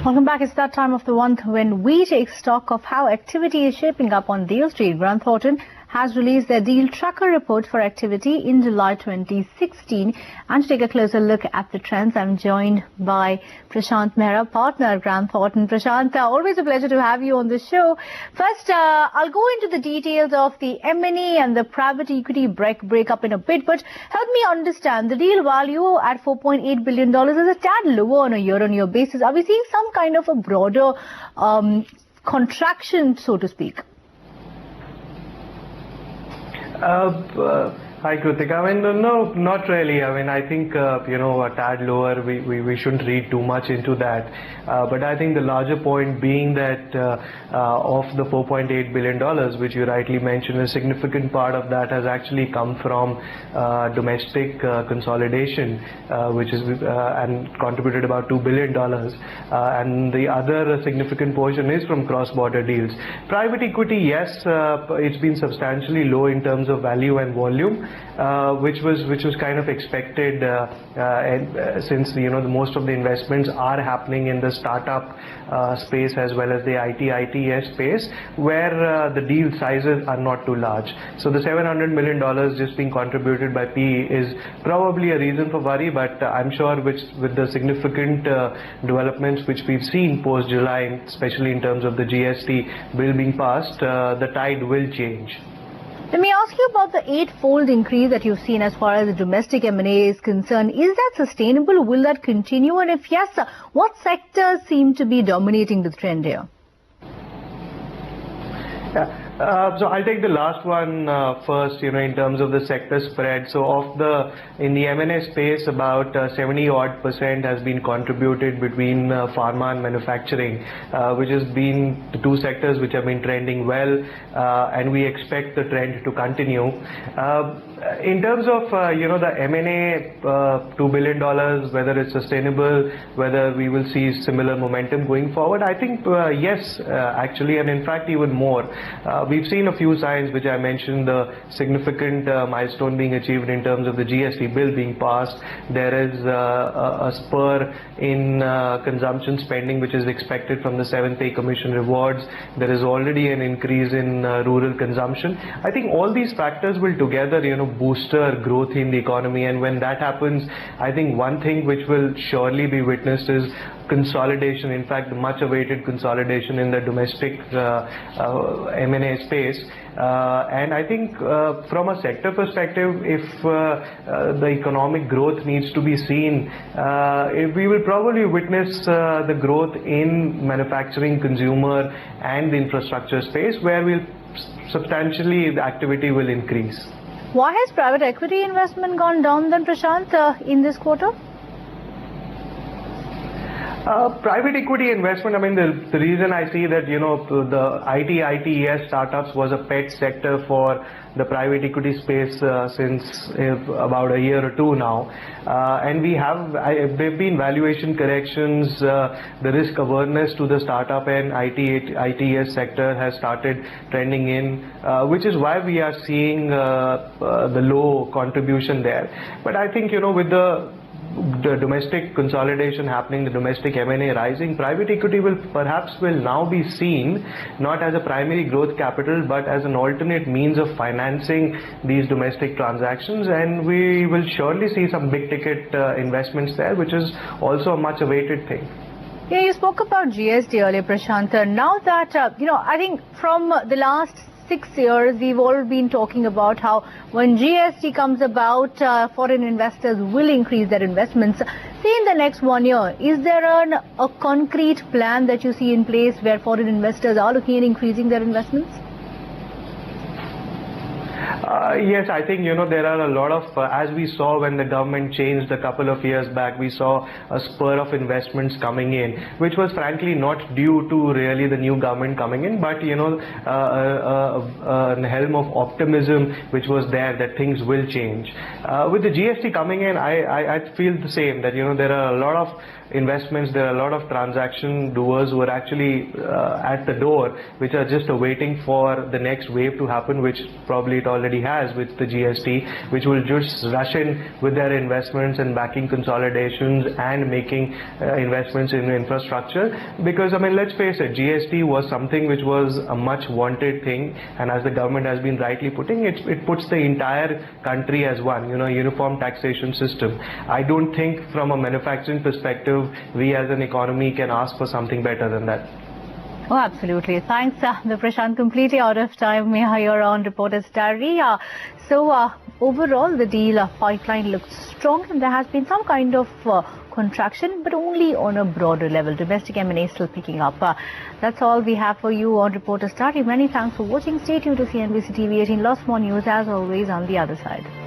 Welcome back. It's that time of the month when we take stock of how activity is shaping up on Deal Street. Grant Thornton has released their deal tracker report for activity in July 2016. And to take a closer look at the trends, I'm joined by Prashant Mehra, partner at Grant Thornton. Prashant, always a pleasure to have you on the show. First, I'll go into the details of the M&A and the private equity breakup in a bit, but help me understand the deal value at $4.8 billion is a tad lower on a year-on-year basis. Are we seeing some kind of a broader contraction, so to speak? Hi, Kritika. I mean, no, not really. I mean, I think, a tad lower, we shouldn't read too much into that. But I think the larger point being that of the $4.8 billion, which you rightly mentioned, a significant part of that has actually come from domestic consolidation, which is and contributed about $2 billion. And the other significant portion is from cross-border deals. Private equity, yes, it's been substantially low in terms of value and volume. Which was kind of expected, since most of the investments are happening in the startup space as well as the ITES space, where the deal sizes are not too large. So the $700 million just being contributed by PE is probably a reason for worry, but I'm sure with the significant developments which we've seen post July, especially in terms of the GST bill being passed, the tide will change. Let me ask you about the 8-fold increase that you've seen as far as the domestic M&A is concerned. Is that sustainable? Will that continue? And if yes, what sectors seem to be dominating the trend here? So I'll take the last one first, in terms of the sector spread. So in the M&A space, about 70% has been contributed between pharma and manufacturing, which has been the two sectors which have been trending well, and we expect the trend to continue. In terms of, the M&A, $2 billion, whether it's sustainable, whether we will see similar momentum going forward, I think yes, actually, and in fact even more. We've seen a few signs which I mentioned, the significant milestone being achieved in terms of the GST bill being passed. There is a spur in consumption spending which is expected from the 7th Pay Commission rewards. There is already an increase in rural consumption. I think all these factors will together, booster growth in the economy, and when that happens, I think one thing which will surely be witnessed is consolidation, in fact much awaited consolidation in the domestic M&A space. And I think from a sector perspective, if the economic growth needs to be seen, we will probably witness the growth in manufacturing, consumer and the infrastructure space, where substantially the activity will increase. Why has private equity investment gone down then, Prashant, in this quarter? Private equity investment, I mean, the reason I see that, the ITES startups was a pet sector for the private equity space since about a year or two now. And there have been valuation corrections, the risk awareness to the startup and ITES sector has started trending in, which is why we are seeing the low contribution there. But I think, with the domestic consolidation happening, the domestic M&A rising, private equity will now be seen not as a primary growth capital but as an alternate means of financing these domestic transactions, and we will surely see some big ticket investments there, which is also a much awaited thing. Yeah, you spoke about GST earlier, Prashant. Now that, I think from the last 6 years, we've all been talking about how when GST comes about, foreign investors will increase their investments. Say in the next 1 year, is there a concrete plan that you see in place where foreign investors are looking at increasing their investments? Yes, I think, there are a lot of, as we saw when the government changed a couple of years back, we saw a spur of investments coming in, which was frankly not due to really the new government coming in, but, a helm of optimism which was there that things will change. With the GST coming in, I feel the same, that, there are a lot of investments, there are a lot of transaction doers who are actually at the door, which are just waiting for the next wave to happen, which probably it already already has with the GST, which will just rush in with their investments and backing consolidations and making investments in infrastructure. Because, I mean, let's face it, GST was something which was a much wanted thing, and as the government has been rightly putting it, it puts the entire country as one, uniform taxation system. I don't think from a manufacturing perspective, we as an economy can ask for something better than that. Oh, absolutely. Thanks, Prashant. Completely out of time. You're on Reporter's Diary. Overall, the deal pipeline looks strong, and there has been some kind of contraction, but only on a broader level. Domestic M&A still picking up. That's all we have for you on Reporter's Diary. Many thanks for watching. Stay tuned to CNBC TV 18. Lots more news as always on the other side.